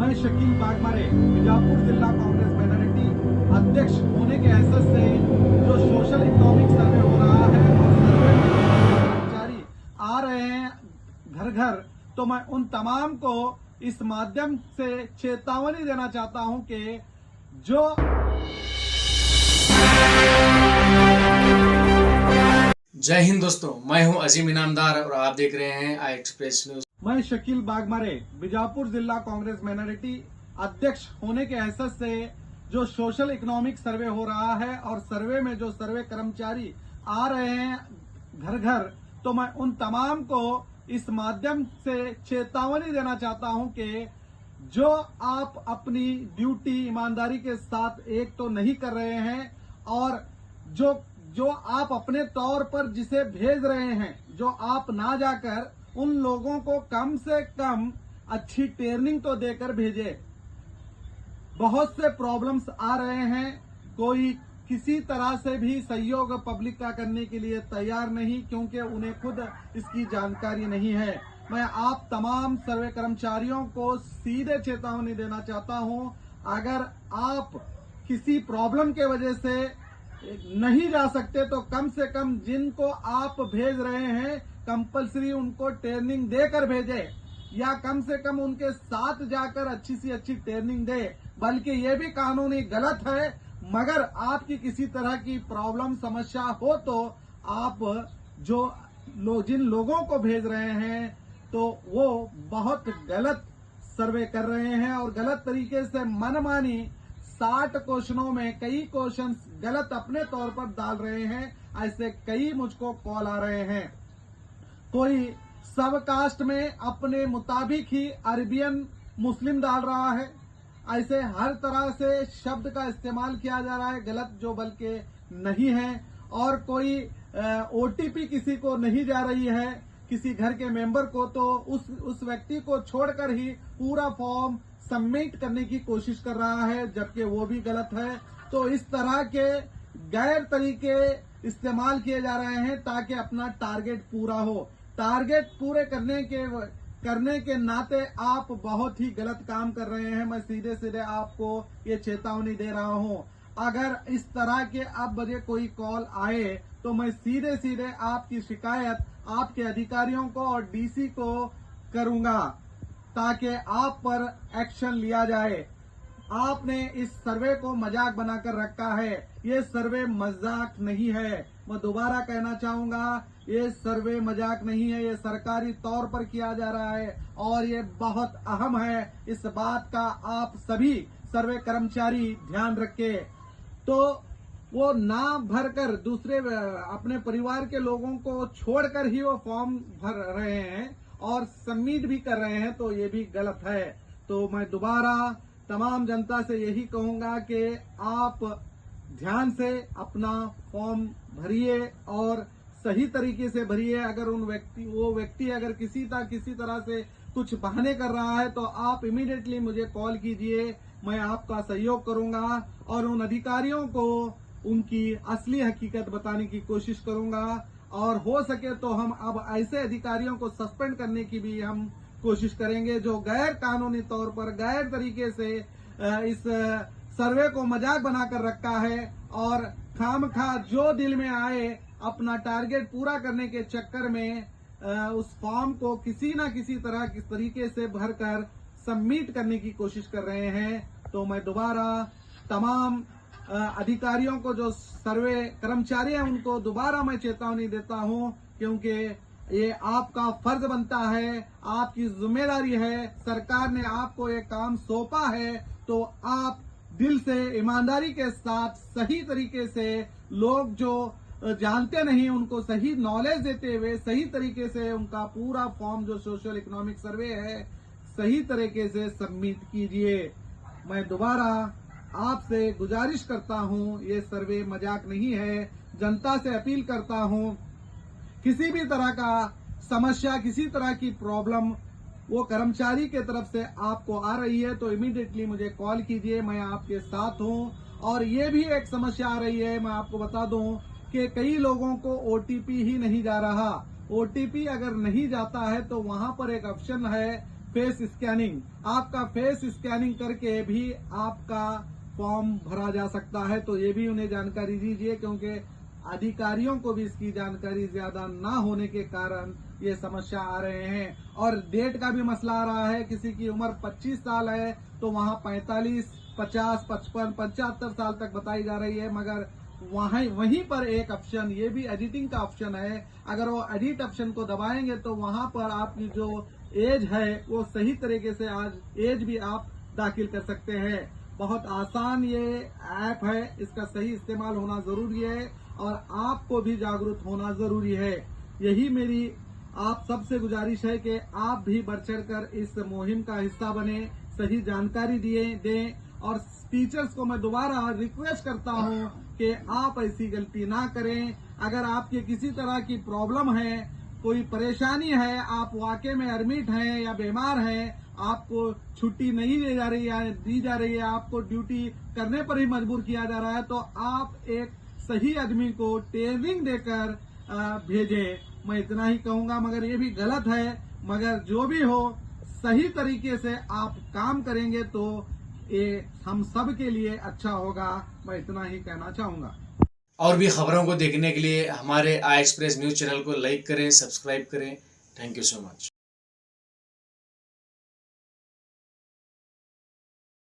मैं शकील बागमारे बीजापुर जिला कांग्रेस माइनॉरिटी अध्यक्ष होने के हैसियत से जो सोशल इकोनॉमिक सर्वे हो रहा है और सर्वे में कर्मचारी आ रहे हैं घर घर, तो मैं उन तमाम को इस माध्यम से चेतावनी देना चाहता हूं कि जो जय हिंद दोस्तों, मैं हूं अजीम इनामदार और आप देख रहे हैं आई एक्सप्रेस न्यूज। मैं शकील बागमारे बीजापुर जिला कांग्रेस माइनॉरिटी अध्यक्ष होने के हैसियत से जो सोशल इकोनॉमिक सर्वे हो रहा है और सर्वे में जो सर्वे कर्मचारी आ रहे हैं घर घर, तो मैं उन तमाम को इस माध्यम से चेतावनी देना चाहता हूं कि जो आप अपनी ड्यूटी ईमानदारी के साथ एक तो नहीं कर रहे हैं और जो आप अपने तौर पर जिसे भेज रहे हैं, जो आप ना जाकर उन लोगों को कम से कम अच्छी ट्रेनिंग तो देकर भेजे। बहुत से प्रॉब्लम्स आ रहे हैं, कोई किसी तरह से भी सहयोग पब्लिक का करने के लिए तैयार नहीं, क्योंकि उन्हें खुद इसकी जानकारी नहीं है। मैं आप तमाम सर्वे कर्मचारियों को सीधे चेतावनी देना चाहता हूं, अगर आप किसी प्रॉब्लम के वजह से नहीं जा सकते तो कम से कम जिनको आप भेज रहे हैं कंपलसरी उनको ट्रेनिंग देकर भेजे, या कम से कम उनके साथ जाकर अच्छी सी अच्छी ट्रेनिंग दे। बल्कि ये भी कानूनी गलत है, मगर आपकी किसी तरह की प्रॉब्लम समस्या हो तो आप जिन लोगों को भेज रहे हैं तो वो बहुत गलत सर्वे कर रहे हैं और गलत तरीके से मनमानी 60 क्वेश्चनों में कई क्वेश्चन गलत अपने तौर पर डाल रहे हैं। ऐसे कई मुझको कॉल आ रहे हैं। कोई सब कास्ट में अपने मुताबिक ही अरबियन मुस्लिम डाल रहा है। ऐसे हर तरह से शब्द का इस्तेमाल किया जा रहा है गलत, जो बल्कि नहीं है। और कोई ओटीपी किसी को नहीं जा रही है किसी घर के मेंबर को, तो उस व्यक्ति को छोड़कर ही पूरा फॉर्म सबमिट करने की कोशिश कर रहा है, जबकि वो भी गलत है। तो इस तरह के गैर तरीके इस्तेमाल किए जा रहे हैं ताकि अपना टारगेट पूरा हो। टारगेट पूरे करने के नाते आप बहुत ही गलत काम कर रहे हैं। मैं सीधे सीधे आपको ये चेतावनी दे रहा हूं। अगर इस तरह के अब मुझे कोई कॉल आए तो मैं सीधे सीधे आपकी शिकायत आपके अधिकारियों को और डीसी को करूंगा, ताकि आप पर एक्शन लिया जाए। आपने इस सर्वे को मजाक बनाकर रखा है, ये सर्वे मजाक नहीं है। मैं दोबारा कहना चाहूंगा, ये सर्वे मजाक नहीं है, ये सरकारी तौर पर किया जा रहा है और ये बहुत अहम है। इस बात का आप सभी सर्वे कर्मचारी ध्यान रखें। तो वो ना भरकर दूसरे अपने परिवार के लोगों को छोड़कर ही वो फॉर्म भर रहे हैं और सबमिट भी कर रहे हैं, तो ये भी गलत है। तो मैं दोबारा तमाम जनता से यही कहूंगा कि आप ध्यान से अपना फॉर्म भरिए और सही तरीके से भरिए। अगर वो व्यक्ति अगर किसी तरह से कुछ बहाने कर रहा है तो आप इमीडिएटली मुझे कॉल कीजिए, मैं आपका सहयोग करूंगा और उन अधिकारियों को उनकी असली हकीकत बताने की कोशिश करूंगा। और हो सके तो हम अब ऐसे अधिकारियों को सस्पेंड करने की भी हम कोशिश करेंगे जो गैर कानूनी तौर पर गैर तरीके से इस सर्वे को मजाक बनाकर रखा है और खामखा जो दिल में आए अपना टारगेट पूरा करने के चक्कर में उस फॉर्म को किसी न किसी तरह किस तरीके से भरकर सबमिट करने की कोशिश कर रहे हैं। तो मैं दोबारा तमाम अधिकारियों को, जो सर्वे कर्मचारी हैं, उनको दोबारा मैं चेतावनी देता हूं, क्योंकि ये आपका फर्ज बनता है, आपकी जिम्मेदारी है। सरकार ने आपको ये काम सौंपा है तो आप दिल से ईमानदारी के साथ सही तरीके से लोग जो जानते नहीं उनको सही नॉलेज देते हुए सही तरीके से उनका पूरा फॉर्म जो सोशल इकोनॉमिक सर्वे है सही तरीके से सबमिट कीजिए। मैं दोबारा आपसे गुजारिश करता हूं, ये सर्वे मजाक नहीं है। जनता से अपील करता हूं, किसी भी तरह का समस्या, किसी तरह की प्रॉब्लम वो कर्मचारी के तरफ से आपको आ रही है तो इमीडिएटली मुझे कॉल कीजिए, मैं आपके साथ हूं। और ये भी एक समस्या आ रही है, मैं आपको बता दूं कि कई लोगों को ओटीपी ही नहीं जा रहा। ओटीपी अगर नहीं जाता है तो वहां पर एक ऑप्शन है फेस स्कैनिंग, आपका फेस स्कैनिंग करके भी आपका फॉर्म भरा जा सकता है। तो ये भी उन्हें जानकारी दीजिए, क्योंकि अधिकारियों को भी इसकी जानकारी ज्यादा ना होने के कारण ये समस्या आ रहे हैं। और डेट का भी मसला आ रहा है, किसी की उम्र 25 साल है तो वहां 45, 50, 55, 75 साल तक बताई जा रही है, मगर वहीं पर एक ऑप्शन ये भी एडिटिंग का ऑप्शन है। अगर वो एडिट ऑप्शन को दबाएंगे तो वहां पर आपकी जो एज है वो सही तरीके से आज एज भी आप दाखिल कर सकते हैं। बहुत आसान ये ऐप है, इसका सही इस्तेमाल होना जरूरी है और आपको भी जागरूक होना जरूरी है। यही मेरी आप सबसे गुजारिश है कि आप भी बढ़ चढ़कर इस मुहिम का हिस्सा बने, सही जानकारी दें। और टीचर्स को मैं दोबारा रिक्वेस्ट करता हूं कि आप ऐसी गलती ना करें। अगर आपके किसी तरह की प्रॉब्लम है, कोई परेशानी है, आप वाकई में एडमिट हैं या बीमार हैं, आपको छुट्टी नहीं दी जा रही है, आपको ड्यूटी करने पर ही मजबूर किया जा रहा है, तो आप एक सही आदमी को ट्रेनिंग देकर भेजें। मैं इतना ही कहूंगा, मगर ये भी गलत है। मगर जो भी हो, सही तरीके से आप काम करेंगे तो ये हम सब के लिए अच्छा होगा। मैं इतना ही कहना चाहूंगा। और भी खबरों को देखने के लिए हमारे आई एक्सप्रेस न्यूज़ चैनल को लाइक करें, सब्सक्राइब करें। Thank you so much.